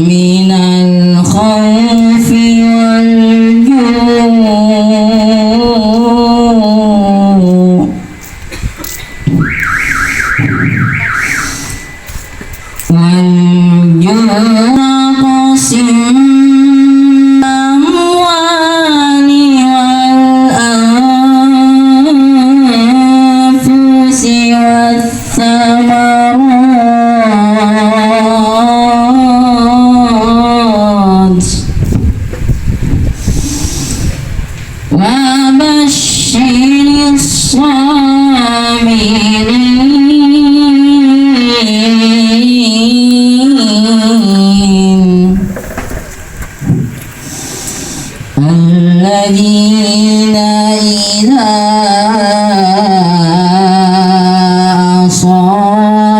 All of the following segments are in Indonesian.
من الخوف والجوع نقص من الأموال والأنفس والثمرات وبشر الصابرين الذين إذا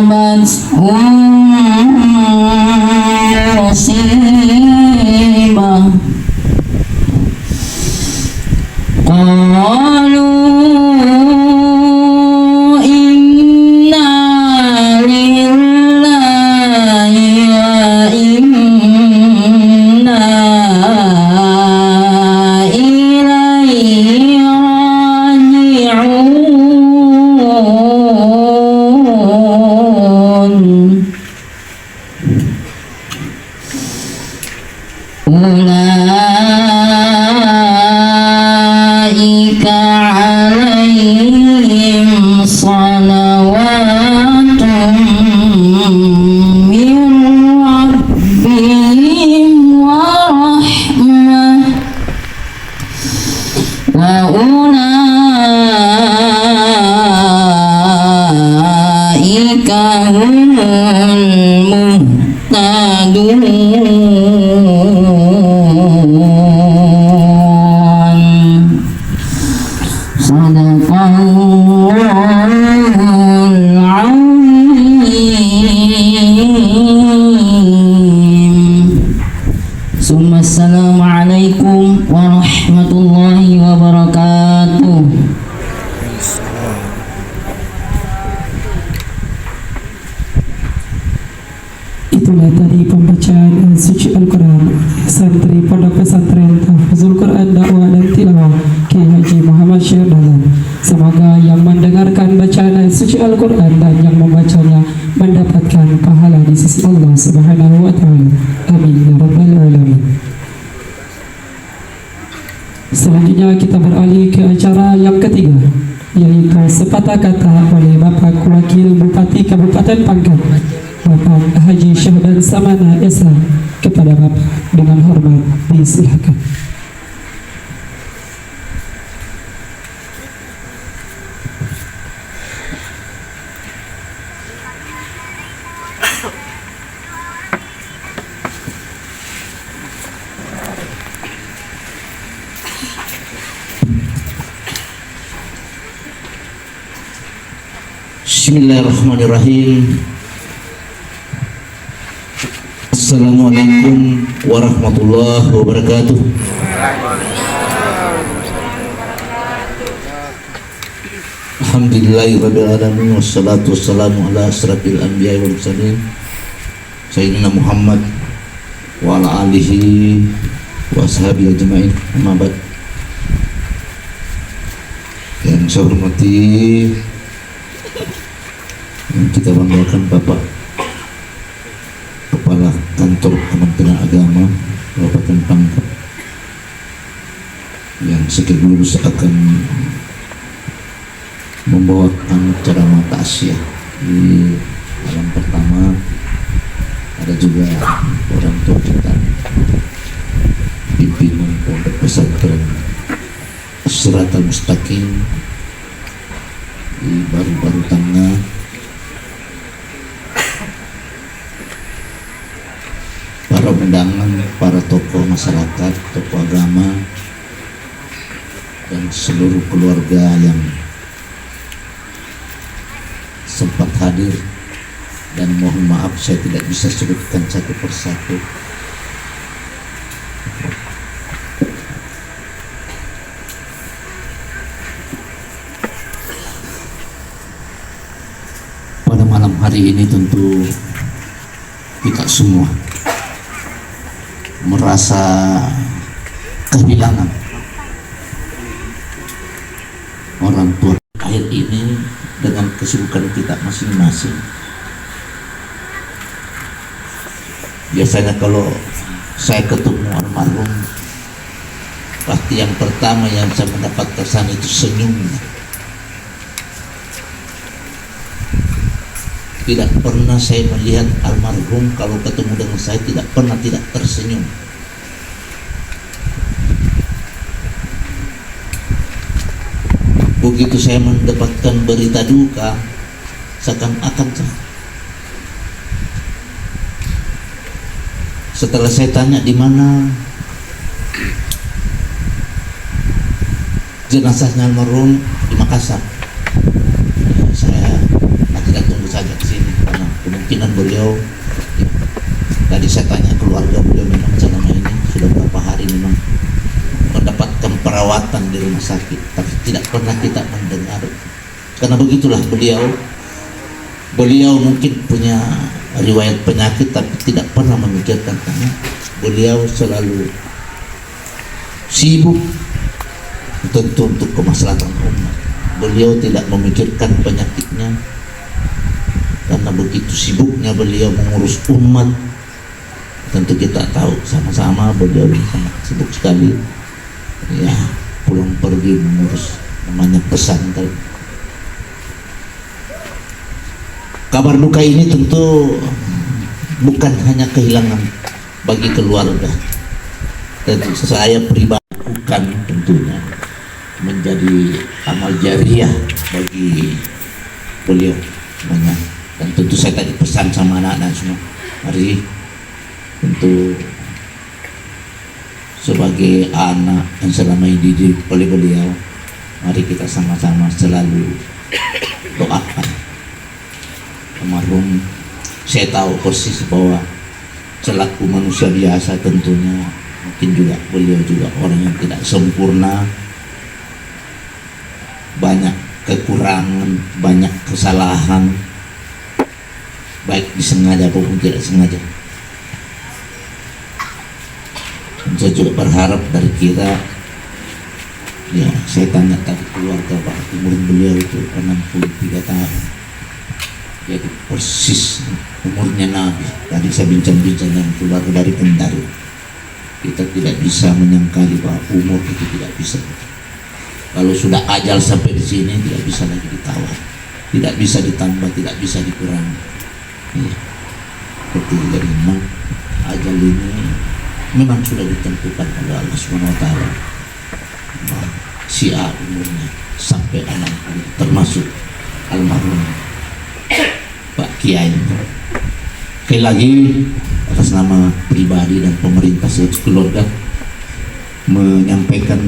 أصابتهم مصيبة قالوا إنا لله وإنا إليه راجعون أولئك عليهم صلوات من ربهم ورحمة وأولئك هم المهتدون صدق الله العظيم ثم السلام عليكم ورحمة الله وبركاته. Itulah tadi pembacaan suci Al-Quran santri Pondok Pesantren Tahfizul Quran Dakwah dan Tilawah Kiai Haji Muhammad Syekh Dahlan. Semoga yang mendengarkan bacaan suci Al-Quran dan yang membacanya mendapatkan pahala di sisi Allah Subhanahu wa taala. Amin ya rabbal alamin. Selanjutnya kita beralih ke acara yang ketiga, yaitu sepatah kata oleh Bapak Wakil Bupati Kabupaten Pangkep, Bapak Haji Syahban Samana Esa. Kepada Bapak dengan hormat disilakan. Bismillahirrahmanirrahim. Assalamualaikum warahmatullahi wabarakatuh. Alhamdulillahirabbil alamin wassalatu wassalamu ala asrafil anbiya'i wal mursalin sayyidina Muhammad wa ala alihi wa ashabihi ajma'in. Amma ba'd. Yang saya hormati, yang kita banggakan Bapak Kepala Kantor Kementerian Agama Kabupaten Pangkep, yang sekaligus akan membawakan ceramah takziah di malam pertama. Ada juga orang tua kita, pimpinan Pondok Pesantren As-Siratal Mustaqim di Baru-Baru Tengah, para undangan, para tokoh masyarakat, tokoh agama, dan seluruh keluarga yang sempat hadir, dan mohon maaf saya tidak bisa sebutkan satu persatu. Pada malam hari ini tentu kita semua merasa kehilangan orang tua. Akhir ini dengan kesibukan kita masing-masing, biasanya kalau saya ketemu almarhum, pasti yang pertama yang saya mendapat kesan itu senyumnya. Tidak pernah saya melihat almarhum kalau ketemu dengan saya tidak pernah tidak tersenyum. Begitu saya mendapatkan berita duka, seakan-akan setelah saya tanya di mana jenazahnya almarhum, di Makassar. Saya kita tunggu saja di sini karena kemungkinan beliau, tadi saya tanya keluarga beliau, memang selama ini sudah beberapa hari memang mendapatkan perawatan di rumah sakit, tapi tidak pernah kita mendengar. Karena begitulah beliau mungkin punya riwayat penyakit tapi tidak pernah memikirkan, karena beliau selalu sibuk tentu untuk kemaslahatan umat. Beliau tidak memikirkan penyakitnya karena begitu sibuknya beliau mengurus umat. Tentu kita tahu sama-sama beliau sangat sibuk sekali, ya, pulang pergi mengurus namanya pesantren. Kabar duka ini tentu bukan hanya kehilangan bagi keluarga, tentu saya pribadi bukan tentunya menjadi amal jariah bagi beliau banyak. Dan tentu saya tadi pesan sama anak-anak semua, mari tentu sebagai anak yang selama ini dididik oleh beliau, mari kita sama-sama selalu doakan almarhum. Saya tahu persis bahwa selaku manusia biasa tentunya mungkin juga beliau juga orang yang tidak sempurna, banyak kekurangan, banyak kesalahan, baik disengaja maupun tidak sengaja. Saya juga berharap dari kita, ya, saya tanya tadi keluarga Pak, umur beliau itu 63 tahun, jadi persis umurnya Nabi. Tadi saya bincang-bincang dengan keluarga dari Kendari, kita tidak bisa menyangkali bahwa umur itu tidak bisa, kalau sudah ajal sampai di sini tidak bisa lagi ditawar, tidak bisa ditambah, tidak bisa dikurangi. Ya, seperti dari memang ajal ini memang sudah ditentukan oleh Allah SWT. Si A umurnya sampai 60, termasuk almarhum Pak Kiai. Sekali lagi atas nama pribadi dan pemerintah seluruh keluarga menyampaikan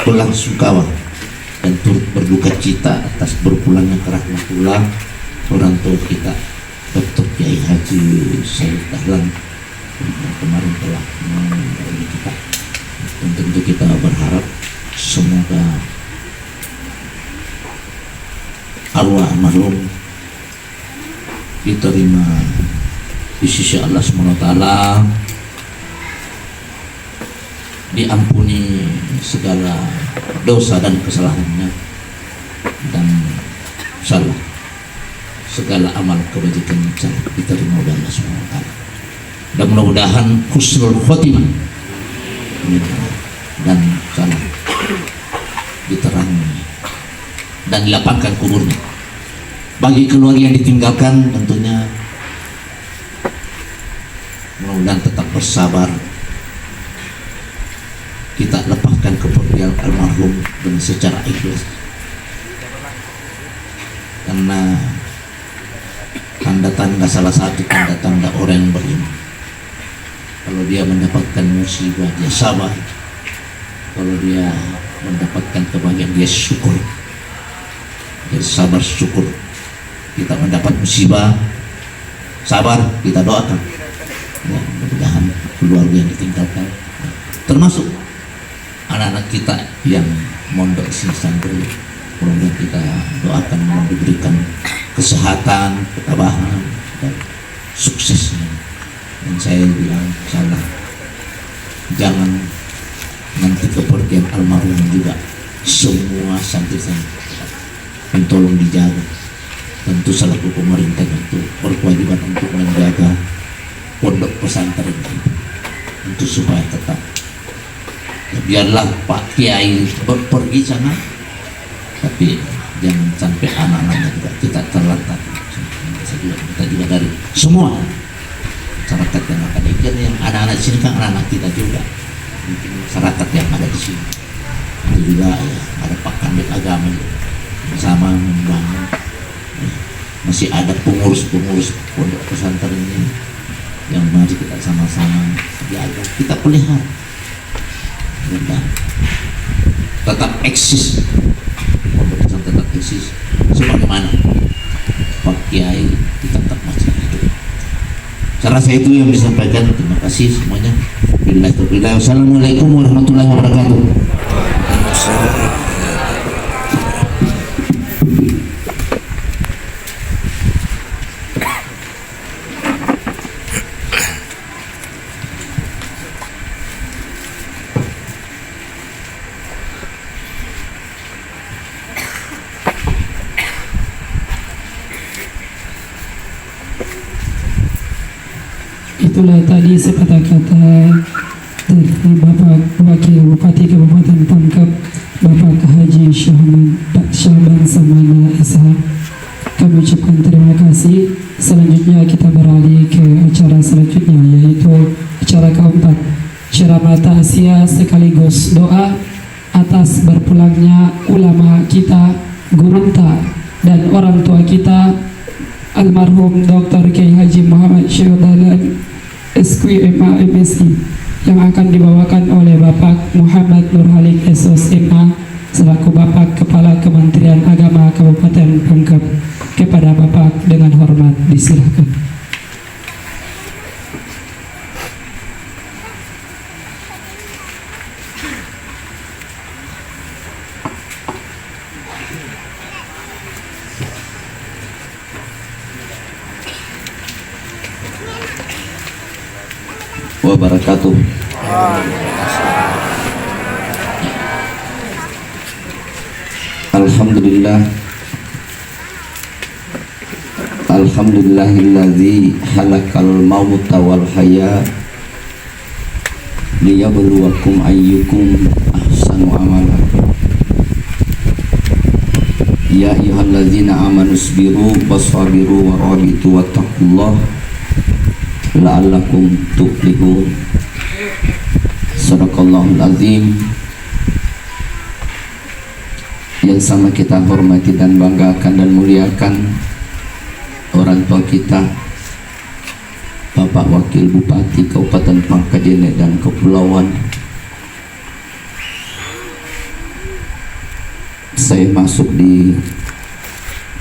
belasungkawa dan turut berduka cita atas berpulangnya ke rahmatullah orang tua kita Dr. Kiai Haji Said Dahlan yang kemarin telah meninggalkan kita. Dan tentu kita berharap semoga arwah almarhum diterima di sisi Allah SWT, diampuni segala dosa dan kesalahannya, dan salah segala amal kebajikan diterima oleh Allah SWT. Dan mudah-mudahan husnul khotimah dan salah diterangi dan dilapangkan kuburnya. Bagi keluarga yang ditinggalkan tentunya mudah-mudahan tetap bersabar, kita lepaskan kepergian almarhum dengan secara ikhlas, karena tanda-tanda, salah satu tanda-tanda orang yang beriman, kalau dia mendapatkan musibah dia sabar, kalau dia mendapatkan kebahagiaan dia syukur, dia sabar syukur. Kita mendapat musibah, sabar, kita doakan, ya, mudah-mudahan keluarga yang ditinggalkan, termasuk anak-anak kita yang mondok sini santri, mudah-mudahan kita doakan diberikan kesehatan, ketabahan, dan suksesnya. Dan saya bilang, insyaallah jangan nanti kepergian almarhum juga semua santri-santri yang tolong dijaga. Tentu selaku pemerintah itu berkewajiban untuk menjaga pondok pesantren untuk supaya tetap. Ya, biarlah Pak Kiai pergi sana, tapi jangan sampai anak-anaknya juga tidak terlantar. Kita juga dari semua masyarakat yang akan ikut, yang anak-anak di sini kan anak-anak kita juga, masyarakat yang ada di sini itu juga ya, ada Pak Kanit agama bersama membangun. Masih ada pengurus-pengurus pondok pesantren ini yang mari kita sama-sama jaga, kita pelihara dan tetap eksis. Pondok pesantren tetap eksis sebagaimana Pak Kiai kita tetap masih hidup. Cara saya itu yang disampaikan. Terima kasih semuanya. Wassalamualaikum warahmatullahi wabarakatuh. Itulah tadi sepatah kata dari Bapak Wakil Bupati Kabupaten Pangkep, Bapak Haji Syahban Samana Ishak. Kami ucapkan terima kasih. Selanjutnya kita beralih ke acara selanjutnya, yaitu acara keempat, ceramah takziah sekaligus doa atas berpulangnya ulama kita, gurunta dan orang tua kita almarhum Dr. Kiai Haji Muhammad Syekh Dahlan SQMA MSI, yang akan dibawakan oleh Bapak Muhammad Nurhalik SOS MA selaku Bapak Kepala Kementerian Agama Kabupaten Pangkep. Kepada Bapak dengan hormat disilahkan. Wabarakatuh. Alhamdulillah. Alhamdulillahilladzi halakal mauta wal haya liyabluwakum ayyukum ahsanu amala. Ya ayyuhalladzina amanu sabiru wassabiru warabitu wattaqullah la'allakum tuflihun. Sadaqallahul azim. Yang sama kita hormati dan banggakan dan muliakan orang tua kita, Bapak Wakil Bupati Kabupaten Pangkajene dan Kepulauan. Saya masuk di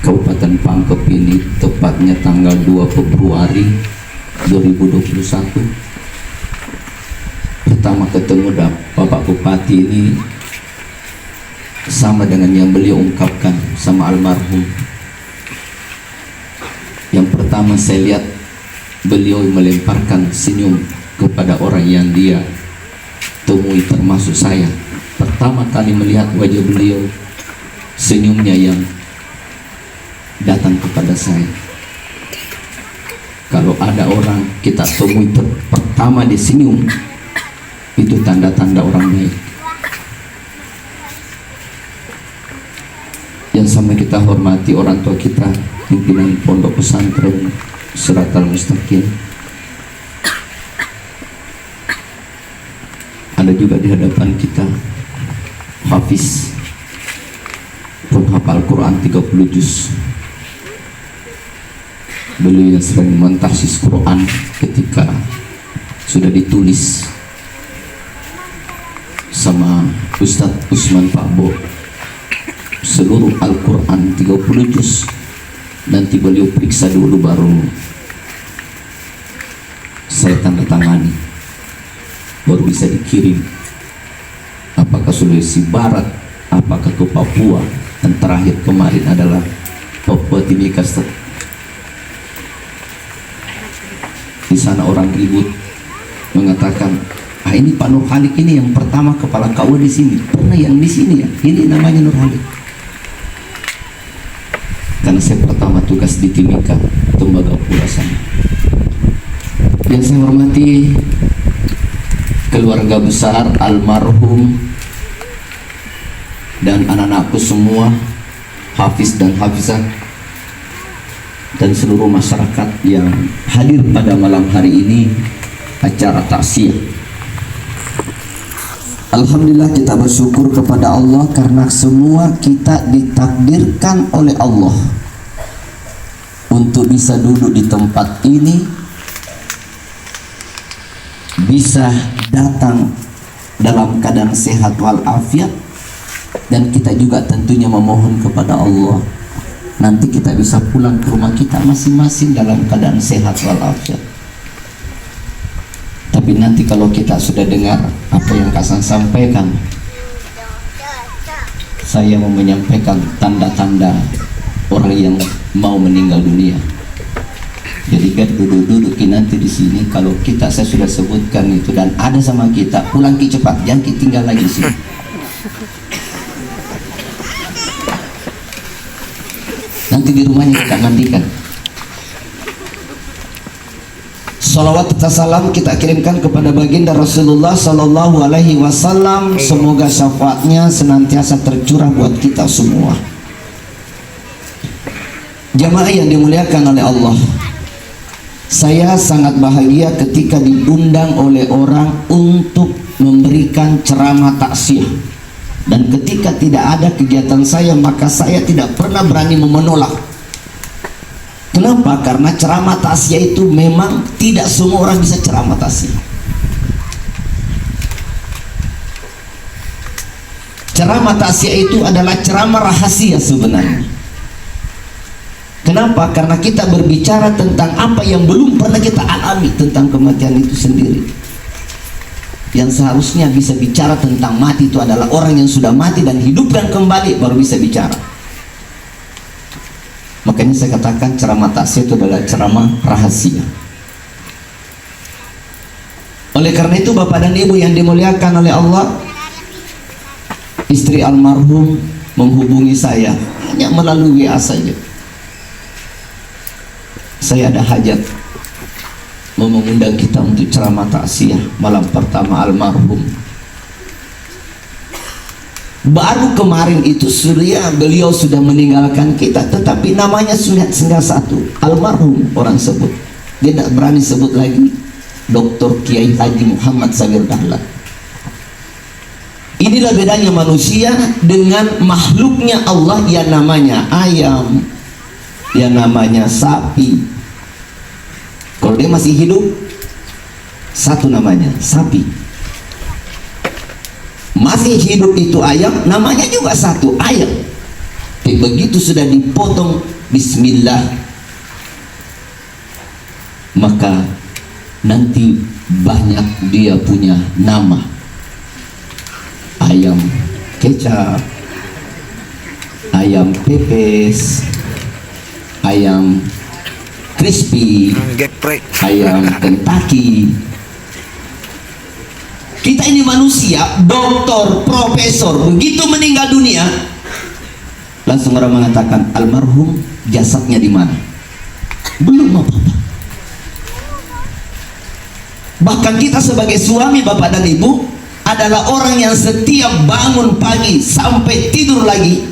Kabupaten Pangkep ini tepatnya tanggal 2 Februari 2021. Pertama ketemu Bapak Bupati ini sama dengan yang beliau ungkapkan sama almarhum. Yang pertama saya lihat beliau melemparkan senyum kepada orang yang dia temui, termasuk saya. Pertama kali melihat wajah beliau, senyumnya yang datang kepada saya. Kalau ada orang kita temui pertama di senyum, itu tanda-tanda orang baik. Yang sama kita hormati orang tua kita, pimpinan pondok pesantren Siratal Mustaqim. Ada juga di hadapan kita Hafiz, penghafal Quran 30 juz. Beliau yang sering mentahsis Quran ketika sudah ditulis sama Ustadz Usman Pakbo seluruh Al-Quran 30 juz. Nanti beliau periksa dulu baru saya tanda tangani, baru bisa dikirim apakah Sulawesi Barat, apakah ke Papua, dan terakhir kemarin adalah Papua Timika, Ustaz. Di sana orang ribut mengatakan, ini Pak Nur Halik ini yang pertama kepala KUA di sini. Pernah yang di sini ya? Ini namanya Nur Halik. Karena saya pertama tugas di Timika, Tembagapura sana. Yang saya hormati keluarga besar almarhum dan anak-anakku semua, hafiz dan hafizah, dan seluruh masyarakat yang hadir pada malam hari ini acara taksiyah. Alhamdulillah kita bersyukur kepada Allah karena semua kita ditakdirkan oleh Allah untuk bisa duduk di tempat ini, bisa datang dalam keadaan sehat walafiat, dan kita juga tentunya memohon kepada Allah nanti kita bisa pulang ke rumah kita masing-masing dalam keadaan sehat walafiat. Tapi nanti kalau kita sudah dengar apa yang Kasan sampaikan, saya mau menyampaikan tanda-tanda orang yang mau meninggal dunia. Jadi kan duduk-duduk nanti di sini, kalau saya sudah sebutkan itu dan ada sama kita, pulang cepat, jangan tinggal lagi di sini. Nanti di rumahnya kita mandikan. Salawat serta salam kita kirimkan kepada baginda Rasulullah Sallallahu Alaihi Wasallam. Semoga syafaatnya senantiasa tercurah buat kita semua. Jamaah yang dimuliakan oleh Allah, saya sangat bahagia ketika diundang oleh orang untuk memberikan ceramah taksiyah. Dan ketika tidak ada kegiatan saya, maka saya tidak pernah berani menolak. Kenapa? Karena ceramah taksiyah itu memang tidak semua orang bisa ceramah taksiyah. Ceramah taksiyah itu adalah ceramah rahasia sebenarnya. Kenapa? Karena kita berbicara tentang apa yang belum pernah kita alami tentang kematian itu sendiri. Yang seharusnya bisa bicara tentang mati itu adalah orang yang sudah mati dan hidupkan kembali, baru bisa bicara. Makanya saya katakan ceramah taksiyah itu adalah ceramah rahasia. Oleh karena itu Bapak dan Ibu yang dimuliakan oleh Allah, istri almarhum menghubungi saya hanya melalui WA saja. Saya ada hajat mau mengundang kita untuk ceramah taksiyah malam pertama almarhum. Baru kemarin itu beliau sudah meninggalkan kita, tetapi namanya sudah tinggal satu, almarhum orang sebut. Dia tidak berani sebut lagi Dr. Kiai Haji Muhammad Sagir Dahlan. Inilah bedanya manusia dengan makhluknya Allah, yang namanya ayam, yang namanya sapi. Kalau dia masih hidup, satu namanya sapi. Masih hidup itu ayam, namanya juga satu, ayam. Tapi begitu sudah dipotong bismillah, maka nanti banyak dia punya nama. Ayam kecap, ayam pepes, ayam crispy, ayam Kentucky. Kita ini manusia, doktor, profesor, begitu meninggal dunia, langsung orang mengatakan almarhum jasadnya di mana? Belum apa-apa. Bahkan kita sebagai suami, bapak dan ibu, adalah orang yang setiap bangun pagi sampai tidur lagi.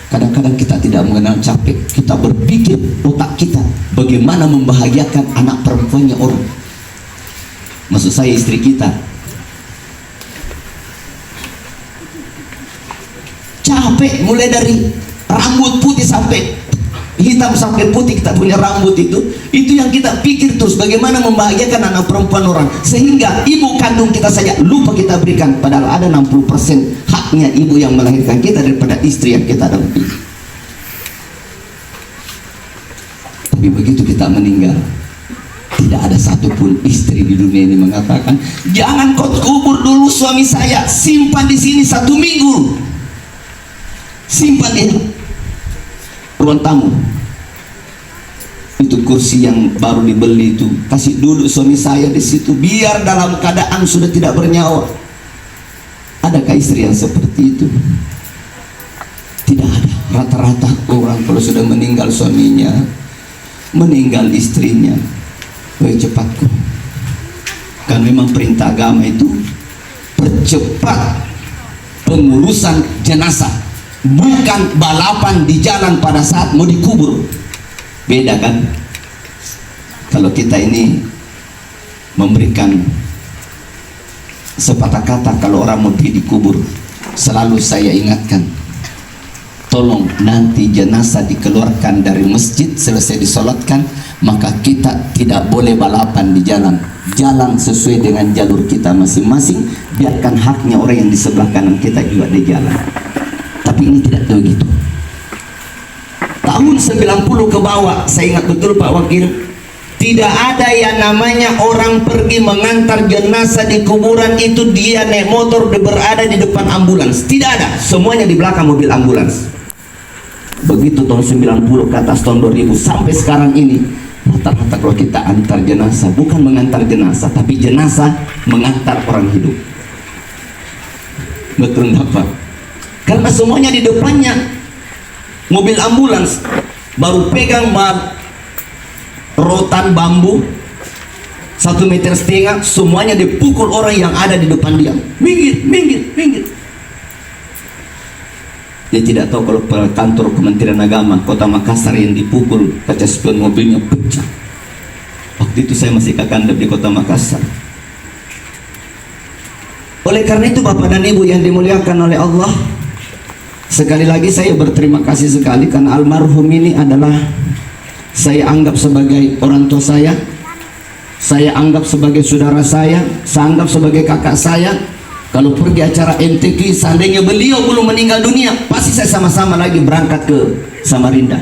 Kadang-kadang kita tidak mengenal capek. Kita berpikir otak kita bagaimana membahagiakan anak perempuannya orang. Maksud saya istri kita. Capek mulai dari rambut putih sampai hitam sampai putih, kita punya rambut itu yang kita pikir terus bagaimana membahagiakan anak perempuan orang, sehingga ibu kandung kita saja lupa kita berikan, padahal ada 60% haknya ibu yang melahirkan kita daripada istri yang kita dampingi. Tapi begitu kita meninggal, tidak ada satupun istri di dunia ini mengatakan jangan kau kubur dulu suami saya, simpan di sini 1 minggu, simpan dia. ruang tamu. Itu kursi yang baru dibeli itu, kasih duduk suami saya di situ, biar dalam keadaan sudah tidak bernyawa. Adakah istri yang seperti itu? Tidak ada. Rata-rata orang kalau sudah meninggal suaminya, meninggal istrinya, cepat kok. Kan memang perintah agama itu percepat pengurusan jenazah, bukan balapan di jalan pada saat mau dikubur. Beda kan? Kalau kita ini memberikan sepatah kata kalau orang mau dikubur, selalu saya ingatkan, tolong nanti jenazah dikeluarkan dari masjid, selesai disolatkan, maka kita tidak boleh balapan di jalan. Jalan sesuai dengan jalur kita masing-masing, biarkan haknya orang yang di sebelah kanan kita juga di jalan. Tapi ini tidak begitu. Tahun 90 ke bawah, saya ingat betul Pak Wakil, tidak ada yang namanya orang pergi mengantar jenazah di kuburan itu dia naik motor berada di depan ambulans. Tidak ada, semuanya di belakang mobil ambulans. Begitu tahun 90 ke atas tahun 2000 sampai sekarang ini, rata-rata kalau kita antar jenazah, bukan mengantar jenazah, tapi jenazah mengantar orang hidup. Betul enggak Pak? Karena semuanya di depannya mobil ambulans, baru pegang rotan bambu 1,5 meter, semuanya dipukul orang yang ada di depan dia. Minggir, minggir, minggir. Dia tidak tahu kalau kantor Kementerian Agama Kota Makassar yang dipukul, kaca spion mobilnya pecah. Waktu itu saya masih kakandap di Kota Makassar. Oleh karena itu Bapak dan Ibu yang dimuliakan oleh Allah, sekali lagi saya berterima kasih sekali karena almarhum ini adalah saya anggap sebagai orang tua saya anggap sebagai saudara saya anggap sebagai kakak saya. Kalau pergi acara MTQ, seandainya beliau belum meninggal dunia, pasti saya sama-sama lagi berangkat ke Samarinda.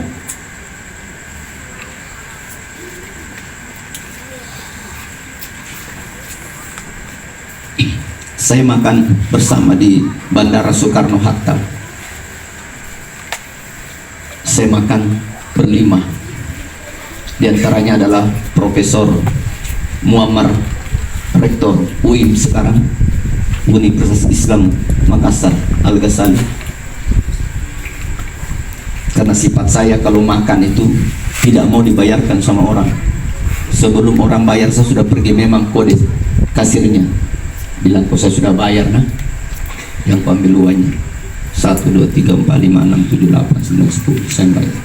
Saya makan bersama di Bandara Soekarno-Hatta. Saya makan berlima. Di antaranya adalah Profesor Muammar, Rektor UIM sekarang, Universitas Islam Makassar, Al-Ghazali. Karena sifat saya kalau makan itu tidak mau dibayarkan sama orang. Sebelum orang bayar saya sudah pergi memang kode kasirnya, bilang kok saya sudah bayar nah, yang kau ambil uangnya 1, 2, 3, 4, 5, 6, 7, 8, 9, 10 saya bayar.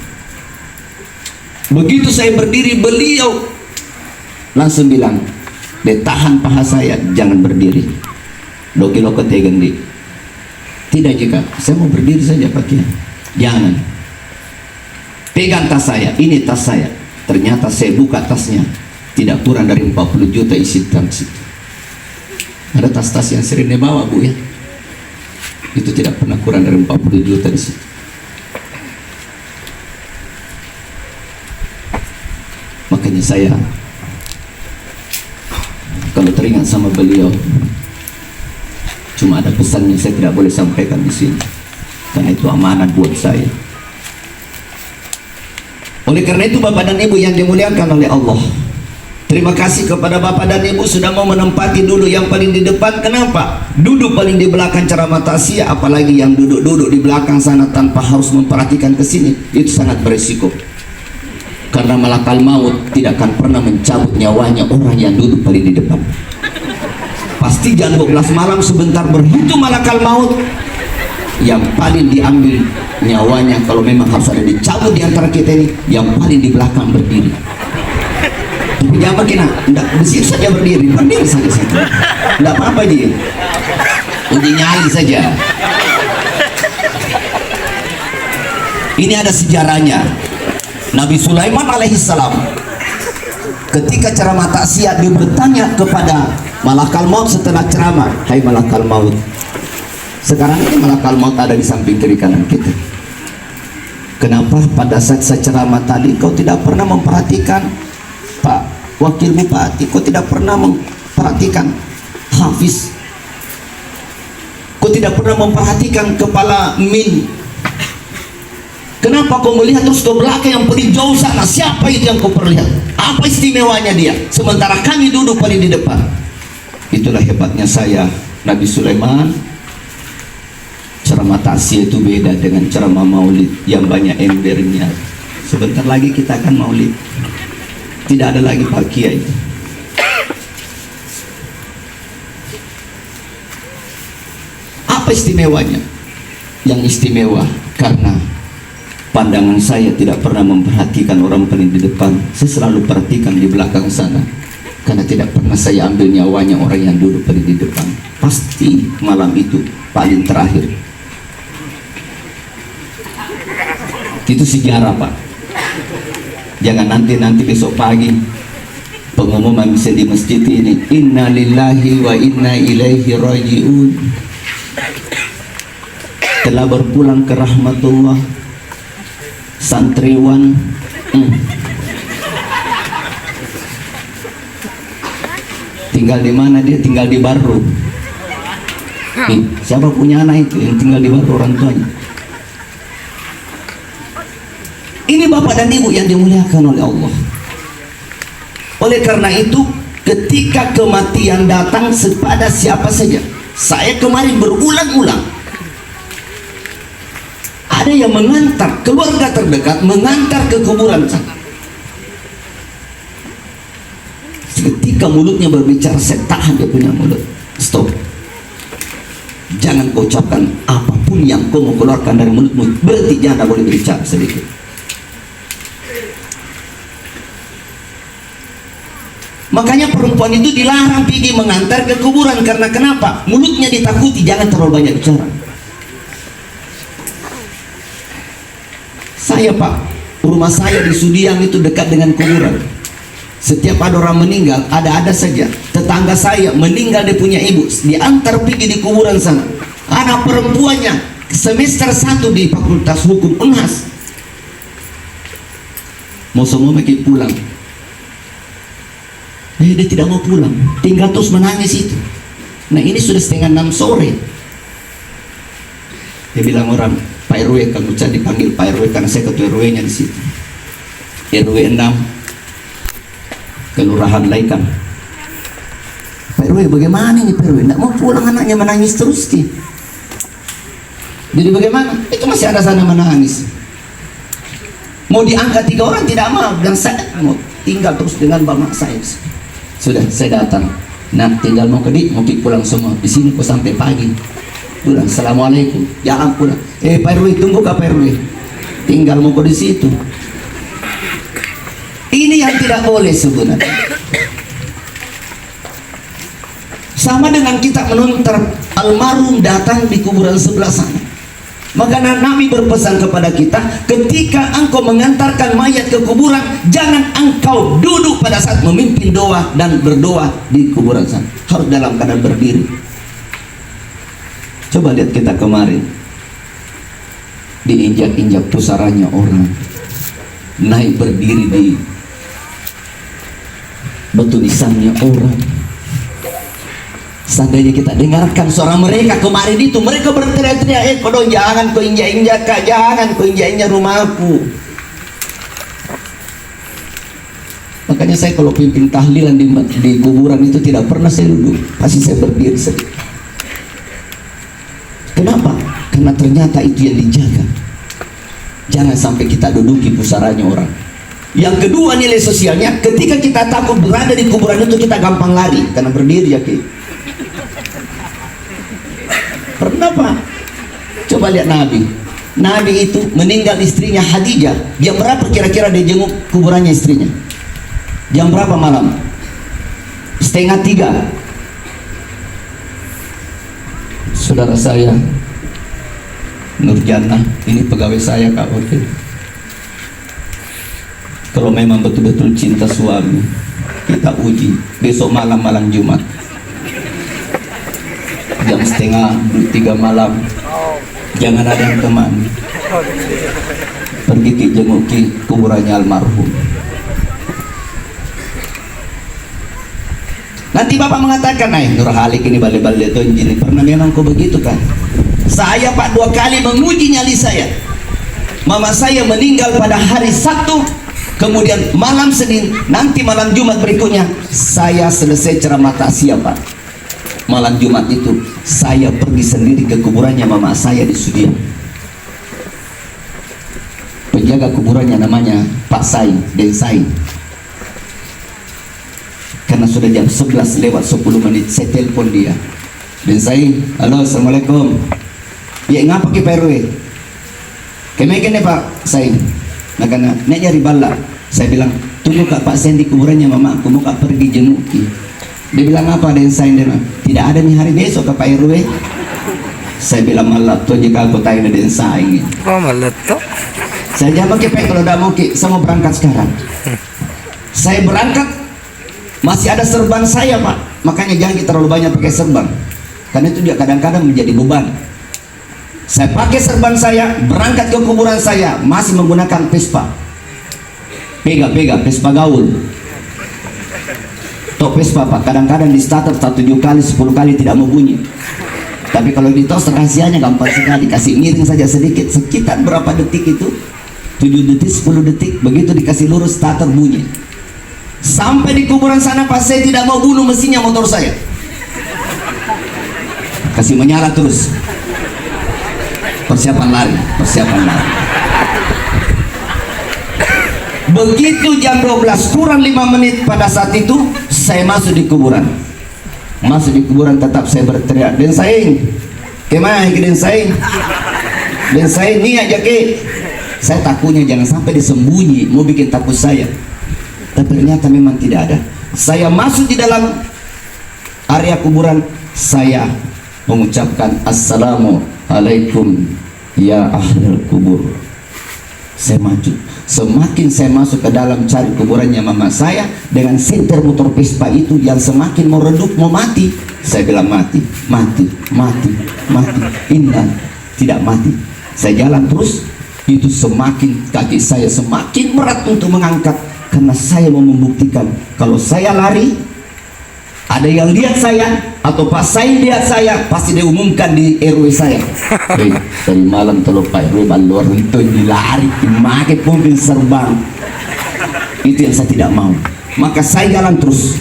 Begitu saya berdiri, beliau langsung bilang, tahan paha saya, jangan berdiri. Doki lo ketegendi. Tidak jika saya mau berdiri saja Pak Kiai. Jangan. Pegang tas saya, ini tas saya. Ternyata saya buka tasnya, tidak kurang dari 40 juta isi tas itu. Ada tas-tas yang sering dibawa Bu ya. Itu tidak pernah kurang dari 40 juta di situ. Makanya saya kalau teringat sama beliau, cuma ada pesan yang saya tidak boleh sampaikan di sini, karena itu amanat buat saya. Oleh karena itu Bapak dan Ibu yang dimuliakan oleh Allah, terima kasih kepada Bapak dan Ibu sudah mau menempati duduk yang paling di depan. Kenapa? Duduk paling di belakang ceramah takziah, apalagi yang duduk-duduk di belakang sana tanpa harus memperhatikan ke sini, itu sangat berisiko. Karena malakal maut tidak akan pernah mencabut nyawanya orang yang duduk paling di depan. Pasti jam 12 malam sebentar berhitung malakal maut, yang paling diambil nyawanya kalau memang harus ada dicabut di antara kita ini, yang paling di belakang berdiri. Tapi jangan makin enggak bersih saja berdiri saja situ. Enggak apa-apa dia. Uji nyali saja. Ini ada sejarahnya. Nabi Sulaiman alaihissalam ketika ceramah takziah dia bertanya kepada malakal maut setelah ceramah, hai malakal maut, sekarang ini malakal maut ada di samping kiri kanan kita. Kenapa pada saat saya ceramah tadi kau tidak pernah memperhatikan Pak Wakil Bupati, kau tidak pernah memperhatikan Hafiz, kau tidak pernah memperhatikan Kepala MIN, Kenapa kau melihat terus ke belakang yang paling jauh sana? Siapa itu yang kau perlihat? Apa istimewanya dia? Sementara kami duduk paling di depan. Itulah hebatnya saya, Nabi Sulaiman. Ceramah tasya itu beda dengan ceramah maulid yang banyak embernya. Sebentar lagi kita akan maulid. Tidak ada lagi Pak Kiai. Apa istimewanya? Yang istimewa karena pandangan saya tidak pernah memperhatikan orang paling di depan. Saya selalu perhatikan di belakang sana. Karena tidak pernah saya ambil nyawanya orang yang duduk paling di depan. Pasti malam itu paling terakhir. Itu sejarah, Pak. Jangan nanti besok pagi pengumuman bisa di masjid ini, inna lillahi wa inna ilaihi raji'un, telah berpulang ke rahmatullah santriwan. Tinggal di mana dia? Tinggal di Baru. Siapa punya anak itu yang tinggal di Baru orang tuanya? Ini Bapak dan Ibu yang dimuliakan oleh Allah. Oleh karena itu, ketika kematian datang kepada siapa saja, saya kemarin berulang-ulang, ada yang mengantar keluarga terdekat, mengantar ke kuburan sana. Ketika mulutnya berbicara, saya tahan dia punya mulut. Stop. Jangan kau ucapkan apapun yang kau mau keluarkan dari mulutmu. Berarti jangan boleh berbicara sedikit. Makanya perempuan itu dilarang pergi mengantar ke kuburan. Karena kenapa? Mulutnya ditakuti, jangan terlalu banyak bicara. Saya, Pak, rumah saya di Sudiang itu dekat dengan kuburan. Setiap ada orang meninggal, ada saja tetangga saya meninggal, dia punya ibu, diantar pergi di kuburan sana. Anak perempuannya semester 1 di Fakultas Hukum Unhas, mau semua pergi pulang. Dia tidak mau pulang, tinggal terus menangis itu. Nah, ini sudah setengah 6 sore. Dia bilang orang, Pak RW, kalau saya dipanggil Pak RW karena saya ketua RW-nya di situ. RW 6 Kelurahan Laikan. Pak RW, bagaimana ini Pak RW? Tidak mau pulang, anaknya menangis terus nih. Jadi bagaimana? Itu masih ada sana menangis. Mau diangkat 3 orang tidak mau, dan saya mau tinggal terus dengan bapak saya. Sudah, saya datang. Nah, tinggal mau pergi pulang semua. Di sini kok sampai pagi. Pulang, assalamualaikum. Jangan pulang. Pak RW, tunggu Pak RW. Tinggal mau di situ. Ini yang tidak boleh sebenarnya. Sama dengan kita menonton almarhum datang di kuburan sebelah sana. Maka Nabi berpesan kepada kita, ketika engkau mengantarkan mayat ke kuburan, jangan engkau duduk pada saat memimpin doa dan berdoa di kuburan sana. Harus dalam keadaan berdiri. Coba lihat kita kemarin, diinjak-injak pusaranya orang, naik berdiri di batu nisannya orang. Seandainya kita dengarkan suara mereka kemarin itu, mereka berteriak-teriak, kodong jangan kau injak-injak Kak, jangan kau injak-injak rumahku. Makanya saya kalau pimpin tahlilan di kuburan itu tidak pernah saya duduk, pasti saya berdiri sedikit. Kenapa? Karena ternyata itu yang dijaga. Jangan sampai kita duduki pusaranya orang. Yang kedua, nilai sosialnya, ketika kita takut berada di kuburan itu, kita gampang lari karena berdiri ya Ki. Pernah Pak? Coba lihat Nabi. Nabi itu meninggal istrinya Khadijah. Jam berapa kira-kira dia jenguk kuburannya istrinya? Jam berapa malam? 2:30. Saudara saya Nurjannah, ini pegawai saya Kak Wakil. Kalau memang betul-betul cinta suami, kita uji besok malam Jumat, jam 2:30 malam. Jangan ada yang temani, pergi ke jenguki kuburannya almarhum. Nanti Bapak mengatakan, Nur Halik ini balik-balik itu ini pernah memang kok begitu kan? Saya Pak 2 kali menguji nyali saya. mama saya meninggal pada hari Sabtu, kemudian malam Senin, nanti malam Jumat berikutnya saya selesai ceramah takziah, Pak. Malam Jumat itu saya pergi sendiri ke kuburannya mama saya di Sudia. Penjaga kuburannya namanya Pak Sain, Den Sain. Karena sudah jam 11 lewat 10 menit, saya telepon dia. Den Sain, halo, assalamualaikum. Ya ngapa ke PRW? Kemana Pak Sain? Nah karena nek nyari bala. Saya bilang, tunggu Kak Pak Sain di kuburannya mama, aku mau Kak pergi jenguki. Dia bilang apa Den Sain? Dia bilang, tidak ada nih hari besok Kak Pak RW. Saya bilang malah tuh jika aku tanya Den Sain. Oh malah tuh. Saya jawab ke Pak, kalau udah mau ke, saya mau berangkat sekarang. Saya berangkat, masih ada serban saya Pak. Makanya jangan kita terlalu banyak pakai serban, karena itu dia kadang-kadang menjadi beban. Saya pakai serban saya, berangkat ke kuburan saya, masih menggunakan Vespa. Pega, Vespa gaul. Tok Vespa Pak, kadang-kadang di starter 7 kali, 10 kali tidak mau bunyi. Tapi kalau di tos rahasianya gampang sekali, kasih miring saja sedikit, sekitar berapa detik itu? 7 detik, 10 detik, begitu dikasih lurus starter bunyi. Sampai di kuburan sana Pak, saya tidak mau bunuh mesinnya motor saya. Kasih menyala terus. Persiapan lari. Begitu jam 12 kurang 5 menit pada saat itu saya masuk di kuburan. Tetap saya berteriak, Den Sain, kemana Den Sain? Den Sain ni aja ke. Saya takutnya jangan sampai disembunyi, mau bikin takut saya. Tapi ternyata memang tidak ada. Saya masuk di dalam area kuburan, saya mengucapkan Assalamualaikum ya ahlul kubur. Saya maju. Semakin saya masuk ke dalam cari kuburannya mama saya, dengan senter motor Vespa itu yang semakin mau redup, mau mati. Saya bilang mati. Indah, tidak mati. Saya jalan terus, itu semakin kaki saya semakin berat untuk mengangkat, karena saya mau membuktikan kalau saya lari, ada yang lihat saya atau Pak Sain lihat saya, pasti diumumkan di RW saya. Dari malam telur Pak RW balor itu dilari, dimakai mobil serbang. Itu yang saya tidak mau. Maka saya jalan terus.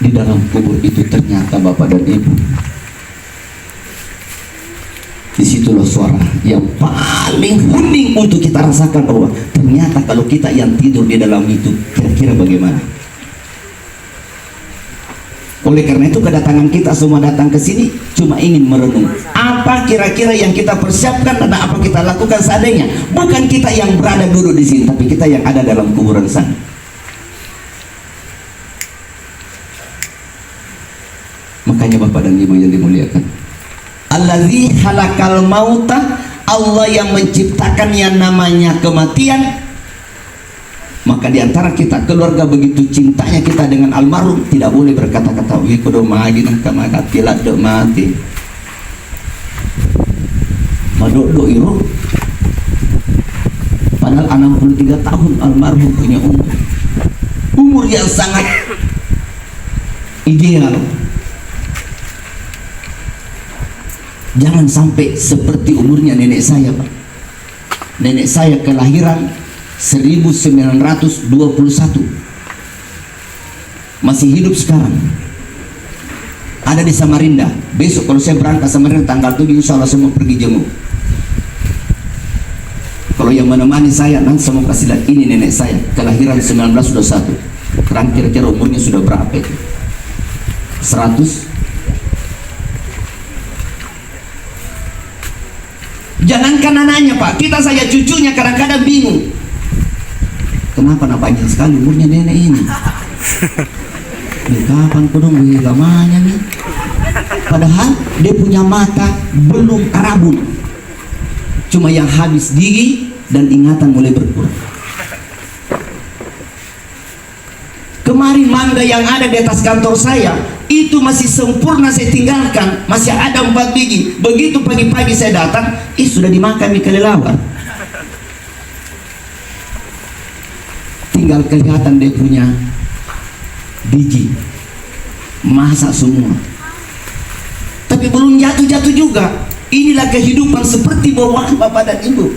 Di dalam kubur itu ternyata Bapak dan Ibu. Disitulah suara yang paling hening untuk kita rasakan, bahwa ternyata kalau kita yang tidur di dalam itu, kira-kira bagaimana? Oleh karena itu kedatangan kita semua datang ke sini cuma ingin merenung apa kira-kira yang kita persiapkan dan apa kita lakukan seadanya. Bukan kita yang berada duduk di sini, tapi kita yang ada dalam kuburan sana. Makanya Bapak dan Ibu yang dimuliakan, Allazi halakal mauta, Allah yang menciptakan yang namanya kematian. Maka diantara kita, keluarga begitu cintanya kita dengan almarhum, tidak boleh berkata-kata wih kudu magi nang kamati lado mati madok iru. Padahal 63 tahun almarhum punya umur yang sangat ideal. Jangan sampai seperti umurnya nenek saya Pak. Nenek saya kelahiran 1921, masih hidup sekarang, ada di Samarinda. Besok kalau saya berangkat Samarinda tanggal 7, insya Allah semua pergi jenguk. Kalau yang menemani saya nanti saya mau kasih lihat, ini nenek saya kelahiran 1921. Sekarang kira-kira umurnya sudah berapa itu? 100. Jangankan anaknya Pak, kita saja cucunya kadang-kadang bingung. Kenapa panjang sekali umurnya nenek ini? Kapan kudung lamanya nih? Padahal dia punya mata belum karabun, cuma yang habis gigi dan ingatan mulai berkurang. Kemarin mangga yang ada di atas kantor saya itu masih sempurna, saya tinggalkan, masih ada 4 biji. Begitu pagi-pagi saya datang, sudah dimakan di kelelawar. Tinggal kelihatan dia punya biji, masak semua, tapi belum jatuh-jatuh juga. Inilah kehidupan seperti bawaan Bapak dan Ibu.